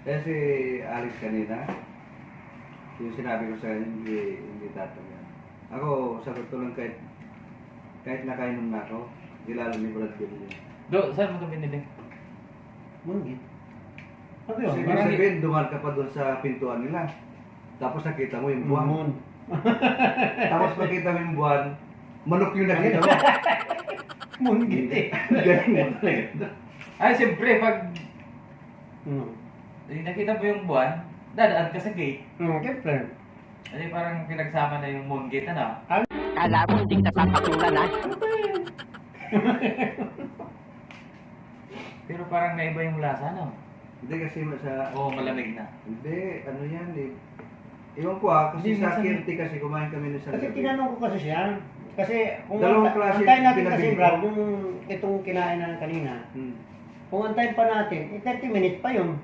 Kaya si Alex kanina, yung sinabi ko sa kanya, hindi tatagal. Ako, sagot ko lang kahit nakainom na ako, kilala ni Brad Pitt yun. Saan mo ito binili? Munggit. Ano Kasi yun? ibig sabihin, dumaan ka pa doon sa pintuan nila. Tapos nakita mo yung buwan. Moon. Tapos makita mo yung buwan, manok yung nakita mo. Munggit eh. Galing mo talaga. Ay, siyempre, pag Hmm. nakita mo yung buwan, dadaan ka sa gate. Siyempre. Kasi parang pinagsama na yung moon gate, ano? Kala mo hindi ka tatapunan, ha? Pero parang naiba yung lasa, no? Hindi kasi sa... Oo, malamig na. Hindi, ano yan eh. Iwan ko kasi Hindi, sa minsan- Kirti kasi kumain kami ng Kasi gabi. tinanong ko kasi siya. Kasi kung Dalawang klase antayin natin pinabili kasi ko. Brad, yung itong kinain na kanina, kung antayin pa natin, 30 minutes pa yun.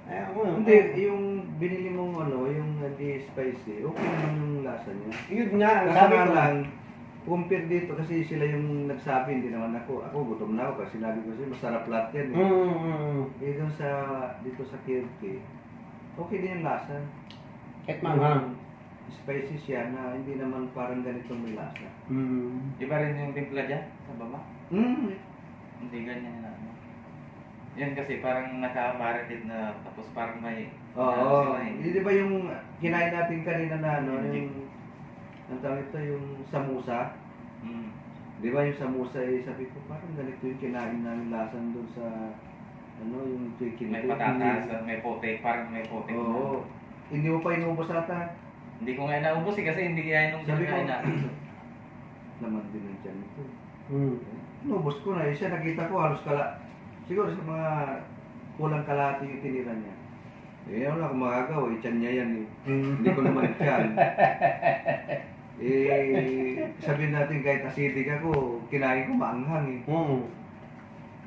Ay, Hindi, yung binili mong ano, yung hindi spicy, okay naman yung lasa niya. Yun nga, ang Kaso sabi nga ko. lang, compare dito kasi sila yung nagsabi, hindi naman ako. Ako gutom na ako kasi sinabi ko kasi masarap lahat yan eh. Eh doon dito sa Kirti, okay din yung lasa. Kahit manghang. Spicy siya na hindi naman parang ganitong may lasa. Iba rin yung timpla dyan, sa baba. Hindi ganyan na. Ano. Yan kasi parang naka-marinate na tapos parang may... Oo. sila eh. Di ba yung kinain natin kanina na ano, yung... Ang tawag ito, yung samusa. Mm. Di ba yung samusa eh, sabi ko parang ganito yung kinain namin lasan doon sa... Ano, yung chicken. May patatas, may pote, parang may pote. Oo. Hindi mo pa inubos ata. Hindi ko nga naubos eh, kasi hindi kaya nung Sabi ko, kinain natin. naman din ang tiyan ito. Hmm. Inubos ko na, siya nakita ko halos siguro sa mga kulang kalahati yung tinira niya. Eh, wala akong magagawa, tiyan niya yan eh. Hindi ko naman tiyan. Sabihin natin kahit acidic ako, kinain ko maanghang eh.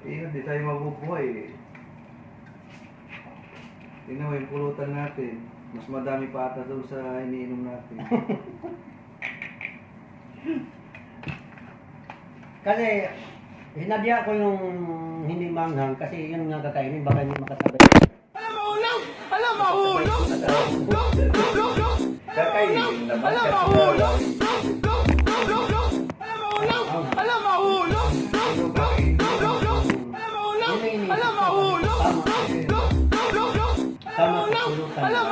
Hindi tayo mabubuhay eh. Tingnan mo yung pulutan natin. Mas madami pa ata doon sa iniinom natin. Kasi, hinadya ko yung hindi manghang kasi yun nga kakainin, baka hindi makasabay. Kakainin naman. Tama sa pulutan. Alam